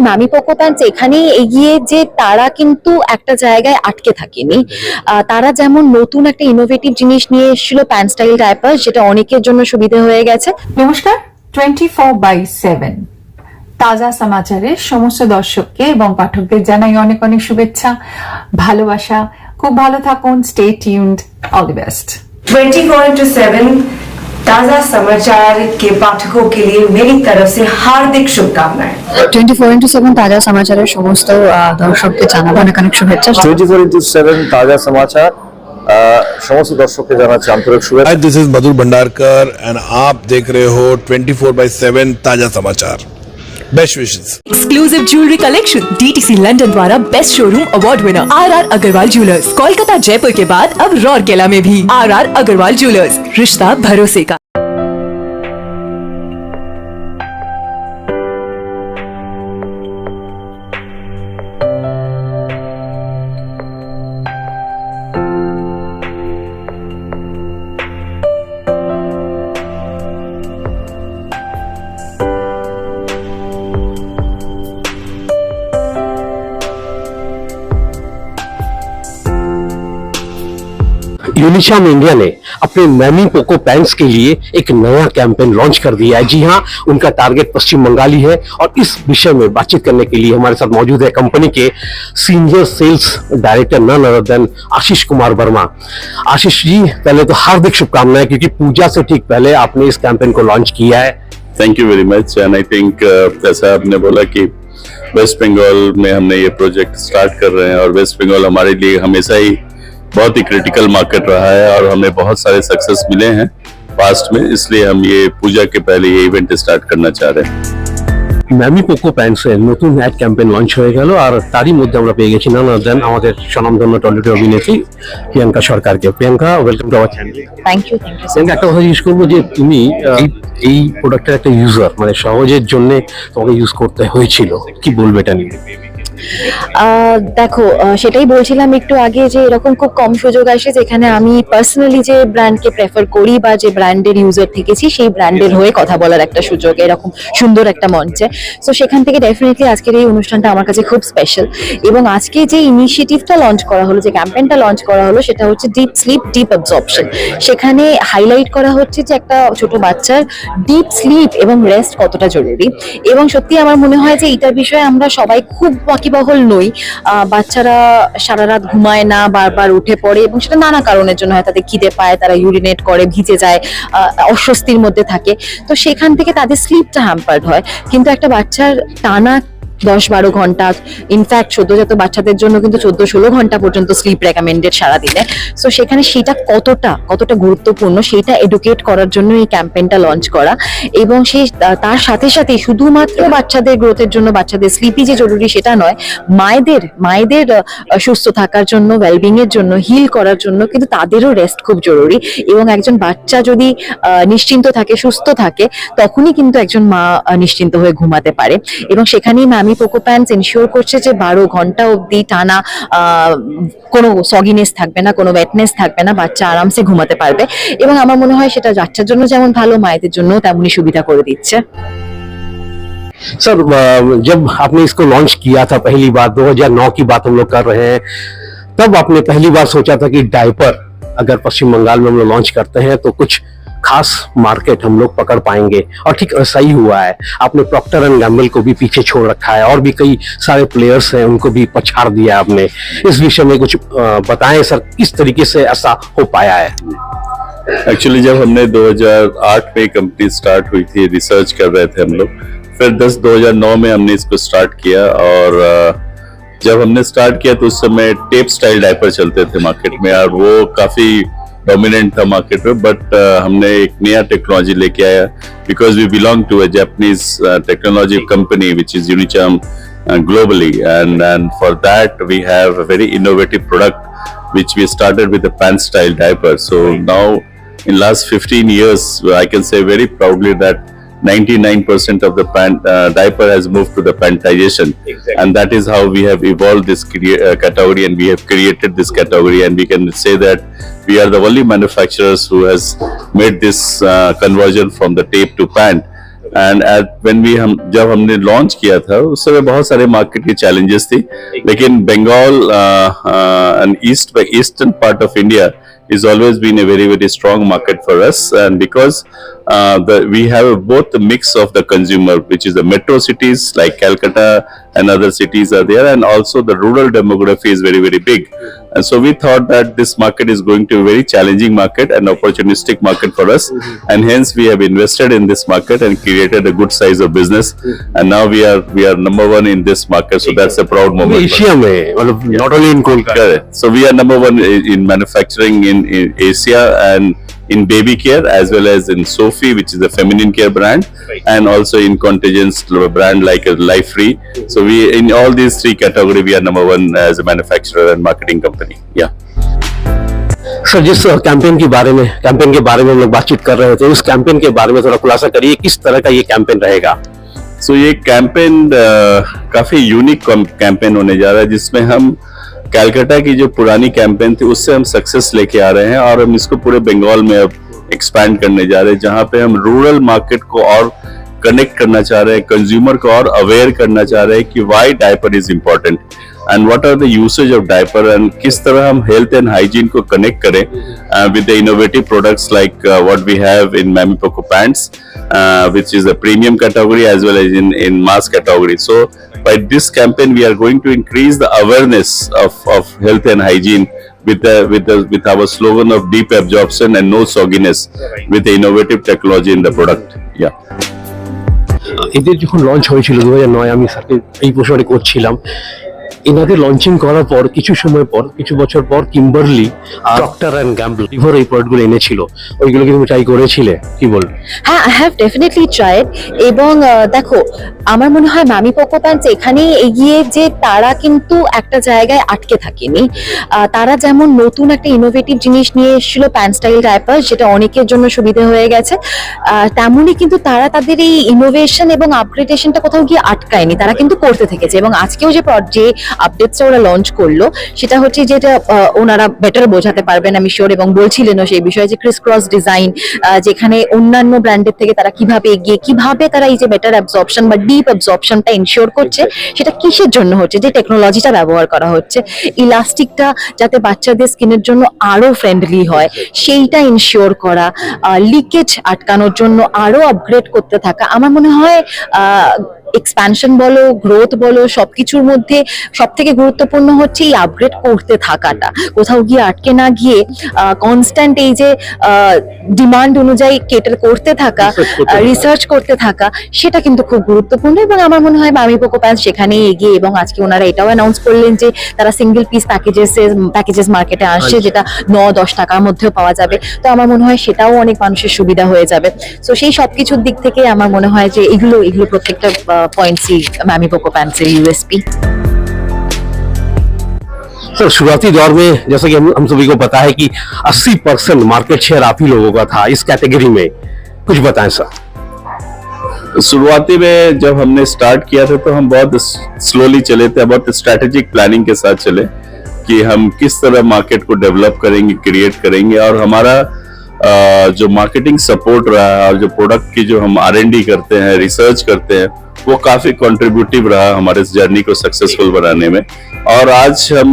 মামি Poco pants এখানেই এগিয়ে যে তারা কিন্তু একটা জায়গায় আটকে থাকেনি। তারা যেমন নতুন একটা ইনোভেটিভ জিনিস নিয়ে এসেছিল প্যান্ট স্টাইল ডায়াপার, যেটা অনেকের জন্য সুবিধা হয়ে গেছে। নমস্কার, 24/7 তাজা সমাচারের সমস্ত দর্শককে এবং পাঠকদের জানাই অনেক অনেক শুভেচ্ছা, ভালোবাসা। খুব ভালো থাকুন, stay tuned, all the best. 24/7 ताजा समाचार के पाठकों के लिए मेरी तरफ से हार्दिक शुभकामनाएं। 24/7 তাজা সমাচারের সমস্ত দর্শককে জানাবো অনেক অনেক শুভেচ্ছা। 24/7 ताजा समाचार समस्त दर्शक के जाना आंतरिक शुभेच्छा। Hi, this is Madhur Bhandarkar and आप देख रहे हो 24/7 ताजा समाचार। Best wishes. Exclusive jewellery collection DTC London द्वारा best showroom award winner RR Agarwal jewellers, Kolkata Jaipur के बाद अब रौरकेला में भी RR अग्रवाल ज्वेलर्स, रिश्ता भरोसे का। यूनिचार्म इंडिया ने अपने मैमी पोको पैंट्स के लिए एक नया कैंपेन लॉन्च कर दिया है। जी हां, उनका टारगेट पश्चिम बंगाल ही है और इस विषय में बातचीत करने के लिए हमारे साथ मौजूद है कंपनी के senior sales director none other than Ashish Kumar Verma. Ashish ji, पहले तो हार्दिक शुभकामनाएं, क्योंकि पूजा से ठीक पहले आपने इस कैंपेन को लॉन्च किया है। Thank you very much and I think जैसा आपने बोला कि वेस्ट बंगाल में हमने ये प्रोजेक्ट स्टार्ट कर रहे हैं और वेस्ट बंगाल हमारे लिए हमेशा ही बहुत ही क्रिटिकल मार्केट रहा है और हमें बहुत सारे सक्सेस मिले हैं पास्ट में, इसलिए हम ये पूजा के पहले ये इवेंट स्टार्ट करना चाह रहे हैं। ম্যামি পোকো প্যান্টসে নতুন অ্যাড ক্যাম্পেইন লঞ্চ হয়ে গেল আর তারই মধ্যে আমরা পেয়ে গেছি নানা দেন আমাদের স্বনামধন্য টলিউড অভিনেত্রী প্রিয়াঙ্কা সরকারকে। Priyanka, welcome to our channel. Thank you. Priyanka, একটা কথা জিজ্ঞেস করবো যে তুমি এই প্রোডাক্টের একটা ইউজার, মানে সহজের জন্য তোমাকে ইউজ করতে হয়েছিল, কি বলবে এটা নিয়ে? দেখো, সেটাই বলছিলাম একটু আগে যে এরকম খুব কম সুযোগ আসে যেখানে আমি পার্সোনালি যে ব্র্যান্ডকে প্রেফার করি বা যে ব্র্যান্ডের ইউজার থেকেছি সেই ব্র্যান্ডের হয়ে কথা বলার একটা সুযোগ এরকম সুন্দর একটা মঞ্চে। সো সেখান থেকে ডেফিনেটলি আজকের এই অনুষ্ঠানটা আমার কাছে খুব স্পেশাল। এবং আজকে যে ইনিশিয়েটিভটা লঞ্চ করা হলো, যে ক্যাম্পেইনটা লঞ্চ করা হলো, সেটা হচ্ছে ডিপ স্লিপ ডিপ অ্যাবজর্পশন। সেখানে হাইলাইট করা হচ্ছে যে একটা ছোট বাচ্চার ডিপ স্লিপ এবং রেস্ট কতটা জরুরি। এবং সত্যি আমার মনে হয় যে এটার বিষয়ে আমরা সবাই খুব ওয়াকিবহল নই। বাচ্চারা সারা রাত ঘুমায় না, বারবার উঠে পড়ে এবং সেটা নানা কারণের জন্য হয়। তাদের খিদে পায়, তারা ইউরিনেট করে, ভিজে যায়, অস্বস্তির মধ্যে থাকে। তো সেখান থেকে তাদের স্লিপটা হ্যাম্পার্ড হয়। কিন্তু একটা বাচ্চার টানা 10-12 ঘন্টা, ইনফ্যাক্ট সদ্যজাত বাচ্চাদের জন্য কিন্তু 14-16 ঘন্টা পর্যন্ত স্লিপ রেকমেন্ডেড সারাদিনে। সো সেখানে সেটা কতটা গুরুত্বপূর্ণ সেটা এডুকেট করার জন্য এই ক্যাম্পেইনটা লঞ্চ করা। এবং সেই তার সাথে সাথে শুধুমাত্র বাচ্চাদের গ্রোথের জন্য, বাচ্চাদের স্লিপই যে জরুরি সেটা নয়, মায়েদের সুস্থ থাকার জন্য, ওয়েলবিং এর জন্য, হিল করার জন্য কিন্তু তাদেরও রেস্ট খুব জরুরি। এবং একজন বাচ্চা যদি নিশ্চিন্ত থাকে, সুস্থ থাকে, তখনই কিন্তু একজন মা নিশ্চিন্ত হয়ে ঘুমাতে পারে। এবং সেখানেই মামি পোকো প্যান্টস এনশিওর করছে যে 12 ঘন্টা অবধি টানা কোনো সগিনেস থাকবে না, কোনো ওয়েটনেস থাকবে না, বাচ্চা আরামসে ঘুমাতে পারবে। এবং আমার মনে হয় সেটা বাচ্চার জন্য যেমন ভালো, মায়েদের জন্য তেমনই সুবিধা করে দিচ্ছে। सर, जब आपने इसको लॉन्च किया था पहली बार, 2009 की बात हम लोग कर रहे हैं, तब आपने पहली बार सोचा था कि डायपर अगर पश्चिम बंगाल में हम लोग लॉन्च करते हैं तो कुछ खास मार्केट हम लोग पकड़ पाएंगे, और ठीक ऐसा ही हुआ है। आपने प्रॉक्टर एंड गैम्बल को भी पीछे छोड़ रखा है और भी कई सारे प्लेयर्स हैं उनको भी पछाड़ दिया आपने। इस विषय में कुछ बताएं सर, किस तरीके से ऐसा हो पाया है? एक्चुअली जब हमने 2008 में कंपनी स्टार्ट हुई थी, रिसर्च कर रहे थे हम लोग, फिर 2009 में हमने इसको स्टार्ट किया। और जब हमने स्टार्ट किया तो उस समय टेप स्टाइल डायपर चलते थे मार्केट में और वो काफी डोमिनेंट था मार्केट में। बट हमने एक नया टेक्नोलॉजी लेके आया, because we belong to a Japanese technology company which is Unicharm globally, and for that we have a very innovative product which we started with a pant style diaper. So now in last 15 years I can say very proudly that 99% of the diaper has moved to the pantization. Exactly. And that is how we have evolved this category, and we have created this category, and we can say that we are the only manufacturers who has made this conversion from the tape to pant. And जब हमने launch किया था उस समय बहुत सारे market की challenges थी, लेकिन Bengal and eastern part of India is always been a very strong market for us, and because we have both the mix of the consumer, which is the metro cities like Calcutta and other cities are there, and also the rural demography is very big, and so we thought that this market is going to be a very challenging market and opportunistic market for us, and hence we have invested in this market and created a good size of business, and now we are number one in this market, so that's a proud moment. Asia में मतलब not only in Kolkata. Correct. So we are number one in manufacturing in Asia and in baby care, as well as in Sophie, which is a feminine care brand, and also in Contagions brand like Life Free. So we in all these three category we are number one as a manufacturer and marketing company. Yeah. Sir, जिस campaign के बारे में हम लोग बातचीत कर रहे थे, उस कैंपेन के बारे में थोड़ा खुलासा करिए, किस तरह का ये कैंपेन रहेगा? सो ये कैंपेन काफी यूनिक कैंपेन होने जा रहा है, जिसमें हम कैलकाटा की जो पुरानी कैंपेन थी उससे हम सक्सेस लेके आ रहे हैं और हम इसको पूरे बंगाल में अब एक्सपैंड करने जा रहे हैं, जहां पे हम रूरल मार्केट को और कनेक्ट करना चाह रहे हैं, कंज्यूमर को और अवेयर करना चाह रहे हैं कि why diaper is important and what are the usage of diaper, and किस तरह हम हेल्थ एंड हाइजीन को कनेक्ट करें with the innovative products like what we have in Mamy Poko pants, which is a premium category as well as in mass category. So by this campaign we are going to increase the awareness of health and hygiene with our slogan of deep absorption and no sogginess, with the innovative technology in the product. Yeah. এদের যখন launch হয়েছিল 2009, আমি সাথে এই প্রশ্নটি করছিলাম, এনাদের launching করার পর কিছু বছর পর Kimberley R Procter and gamble liver এই প্রোডাক্টগুলো এনেছিল, ওইগুলো কি তুমি ট্রাই করেছিলে? কি বল? হ্যাঁ, আই হ্যাভ ডেফিনেটলি ট্রাইড। এবং দেখো, আমার মনে হয় মামি পোকো প্যান্টস এখানেই এগিয়ে, যে তারা কিন্তু একটা জায়গায় আটকে থাকেনি। তারা যেমন নতুন একটা ইনোভেটিভ জিনিস নিয়ে এসেছিল, প্যান্ট স্টাইল ডায়াপার, যেটা অনেকের জন্য সুবিধা হয়ে গেছে, তেমনই কিন্তু তারা তাদের এই ইনোভেশন এবং আপগ্রেডেশনটা কোথাও গিয়ে আটকায়নি, তারা কিন্তু করতে থেকেছে। এবং আজকেও যে আপডেটসটা ওরা লঞ্চ করলো, সেটা হচ্ছে যেটা ওনারা বেটার বোঝাতে পারবেন আমি শিওর, এবং বলছিলেনও সেই বিষয়ে, যে ক্রিস ক্রস ডিজাইন, যেখানে অন্যান্য ব্র্যান্ডের থেকে তারা কিভাবে এগিয়ে, কিভাবে তারা এই যে বেটার অ্যাবজর্পশন বা ডিপ অ্যাবজর্পশনটা এনশিওর করছে, সেটা কিসের জন্য হচ্ছে, যে টেকনোলজিটা ব্যবহার করা হচ্ছে, ইলাস্টিকটা যাতে বাচ্চাদের স্কিনের জন্য আরো ফ্রেন্ডলি হয় সেইটা এনশিওর করা, লিকেজ আটকানোর জন্য আরো আপগ্রেড করতে থাকা। আমার মনে হয় এক্সপ্যানশন বলো, গ্রোথ বলো, সবকিছুর মধ্যে সব থেকে গুরুত্বপূর্ণ হচ্ছে এই আপগ্রেড করতে থাকাটা, কোথাও গিয়ে আটকে না গিয়ে কনস্ট্যান্ট এই যে ডিমান্ড অনুযায়ী কেটার করতে থাকা, রিসার্চ করতে থাকা, সেটা কিন্তু খুব গুরুত্বপূর্ণ। এবং আমার মনে হয় মামি পোকো প্যান্টস সেখানেই এগিয়ে, এবং আজকে ওনারা এটাও অ্যানাউন্স করলেন যে তারা সিঙ্গেল পিস প্যাকেজেস মার্কেটে আসছে, যেটা 9-10 টাকার মধ্যেও পাওয়া যাবে। তো আমার মনে হয় সেটাও অনেক মানুষের সুবিধা হয়ে যাবে। তো সেই সবকিছুর দিক থেকে আমার মনে হয় যে এগুলো প্রত্যেকটা पॉइंट्स ही मैमी पोको पैंट से यूएसपी। सर, शुरुआती दौर में जैसा कि हम सभी को पता है कि 80% मार्केट शेयर आप ही लोगों का था इस कैटेगरी में, कुछ बताएं सर। शुरुआती में जब हमने स्टार्ट किया था तो हम बहुत स्लोली चले थे, बहुत स्ट्रेटेजिक प्लानिंग के साथ चले कि हम किस तरह मार्केट को डेवलप करेंगे, क्रिएट करेंगे, और हमारा जो मार्केटिंग सपोर्ट रहा है और जो प्रोडक्ट की जो हम R&D करते हैं, रिसर्च करते हैं, वो काफी कंट्रीब्यूटिव रहा हमारे इस जर्नी को सक्सेसफुल बनाने में। और आज हम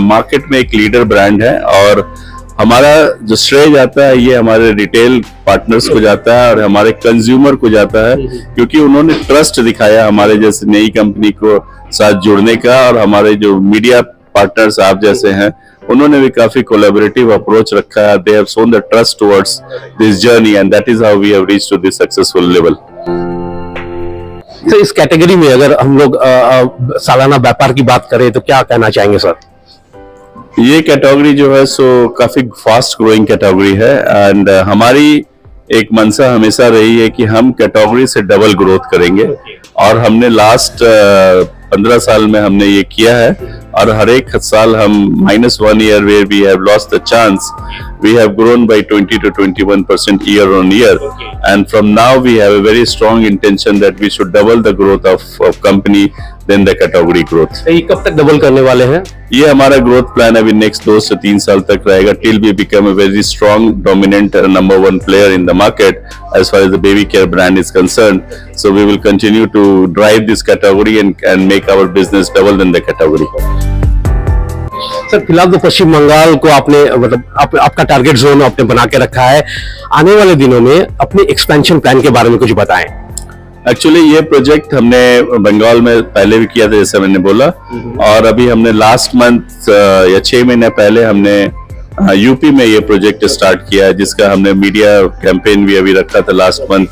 मार्केट में एक लीडर ब्रांड है, और हमारा जो श्रेय जाता है ये हमारे रिटेल पार्टनर्स को जाता है और हमारे कंज्यूमर को जाता है, क्योंकि उन्होंने ट्रस्ट दिखाया हमारे जैसे नई कंपनी को साथ जुड़ने का, और हमारे जो मीडिया पार्टनर्स आप जैसे हैं उन्होंने भी काफी कोलैबोरेटिव अप्रोच रखा है। They have shown the trust towards this journey, and that is how we have reached to this successful level. तो इस कैटेगरी में अगर हम लोग सालाना व्यापार की बात करें तो क्या कहना चाहेंगे सर? ये कैटेगरी जो है सो काफी फास्ट ग्रोइंग कैटेगरी है, एंड हमारी एक मंशा हमेशा रही है कि हम कैटेगरी से डबल ग्रोथ करेंगे, और हमने लास्ट 15 साल में हमने ये किया है, और हर एक साल हम -1 year where we have lost the chance, we have grown by 20 to 21% year on year. And from now we have a very strong intention that we should double the growth of company than the category growth. ये कब तक double करने वाले हैं? ये हमारा growth plan अभी next 2 से 3 साल तक रहेगा till we become a very strong dominant number 1 player in the market as far as the baby care brand is concerned. So we will continue to drive this category and make our business double than the category. Sir फिलहाल तो पश्चिम बंगाल को आपने मतलब आपका target zone आपने बना के रखा है, आने वाले दिनों में अपने एक्सपेंशन प्लान के बारे में कुछ बताएं। एक्चुअली ये प्रोजेक्ट हमने बंगाल में पहले भी किया था जैसा मैंने बोला, और अभी हमने लास्ट मंथ या 6 महीने पहले हमने यूपी में ये प्रोजेक्ट स्टार्ट किया है, जिसका हमने मीडिया कैंपेन भी अभी रखा था last month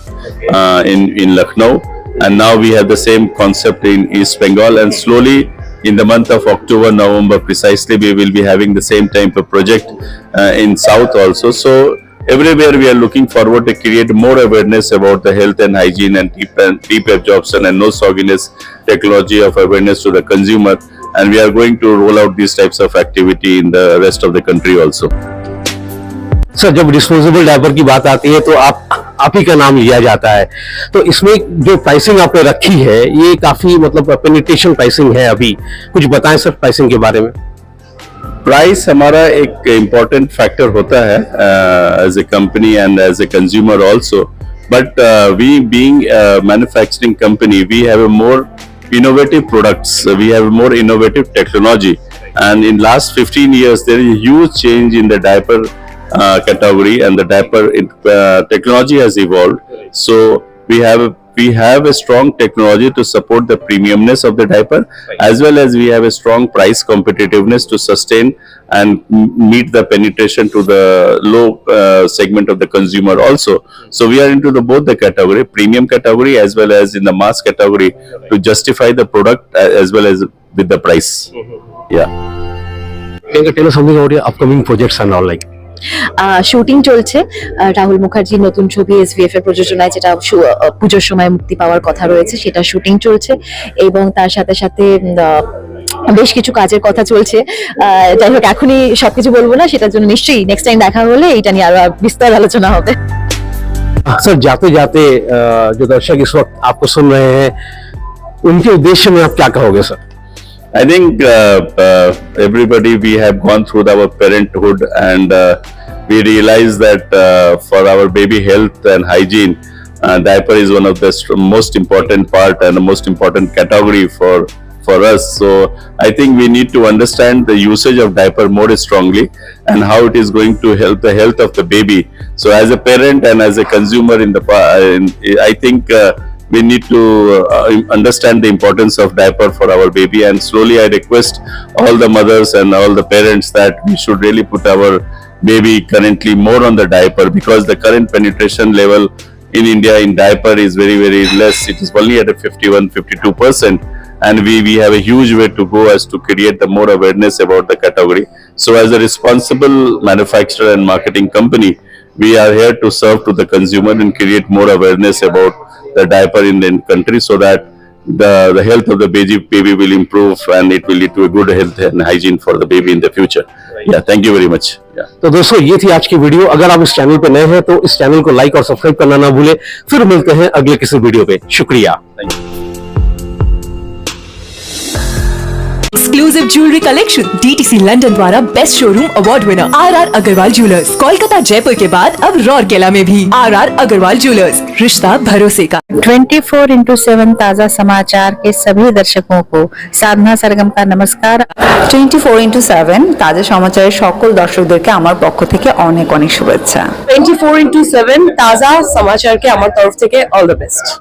in Lucknow, and now we have the same concept in east Bengal, and slowly in the month of October, November precisely, we will be having the same type of project in South also. So everywhere we are looking forward to create more awareness about the health and hygiene and deep absorption and no sogginess technology of awareness to the consumer, and we are going to roll out these types of activity in the rest of the country also. Sir जब disposable diaper की बात आती है तो आप ही का नाम लिया जाता है, तो इसमें जो प्राइसिंग आपने रखी है ये काफी मतलब पेनिट्रेशन प्राइसिंग है, अभी कुछ बताएं सर प्राइसिंग के बारे में। प्राइस हमारा एक इम्पोर्टेंट फैक्टर होता है as a company and as a consumer also, but we being manufacturing company we have a more innovative products, we have more innovative technology, and in last 15 years there is a huge change in the diaper category, and the diaper technology has evolved. So we have a strong technology to support the premiumness of the diaper, as well as we have a strong price competitiveness to sustain and meet the penetration to the low segment of the consumer also. So we are into both the category, premium category as well as in the mass category, to justify the product as well as with the price. Yeah. Can you tell us something about your upcoming projects and all like? Shooting চলছে রাহুল মুখার্জির নতুন ছবি SVF এর প্রযোজনায়, যেটা পুজোর সময় মুক্তি পাওয়ার কথা রয়েছে, সেটা শুটিং চলছে, এবং তার সাথে সাথে বেশ কিছু কাজের কথা চলছে। যাই হোক এখনই সবকিছু বলবো না, সেটার জন্য নিশ্চয়ই নেক্সট টাইম দেখা হলে এটা নিয়ে আরো বিস্তার আলোচনা হবে। सर जाते जाते जो दर्शक इस वक्त आपको सुन रहे हैं उनके उद्देश्य में आप क्या कहोगे sir? I think everybody, we have gone through our parenthood, and we realize that for our baby health and hygiene, diaper is one of the most important part and the most important category for us. So I think we need to understand the usage of diaper more strongly and how it is going to help the health of the baby. So as a parent and as a consumer I think we need to understand the importance of diaper for our baby, and slowly I request all the mothers and all the parents that we should really put our baby currently more on the diaper, because the current penetration level in India in diaper is very, very less. It is only at a 51-52%, and we have a huge way to go as to create the more awareness about the category. So as a responsible manufacturer and marketing company, we are here to serve to the consumer and create more awareness about the diaper in the country, so that the health of the baby will improve, and it will lead to a good health and hygiene for the baby in the future. Yeah, thank you very much. Yeah. तो दोस्तों ये थी आज की video. अगर आप इस channel पे नए हैं तो इस चैनल को लाइक और सब्सक्राइब करना ना भूलें। फिर मिलते हैं अगले किसी वीडियो पे। शुक्रिया। Exclusive jewellery collection DTC London द्वारा best showroom award winner RR Agarwal jewellers, Kolkata Jaipur के बाद अब रौरकेला में भी आरआर अग्रवाल ज्वेलर्स, रिश्ता भरोसे का। 24/7 ताजा समाचार के सभी दर्शकों को साधना सरगम का नमस्कार। 24/7 ताजा समाचाরের সকল দর্শকদেরকে আমার পক্ষ থেকে অনেক অনেক শুভেচ্ছা। 24/7 তাজা সমাচারকে আমার তরফ থেকে অল দ্য বেস্ট।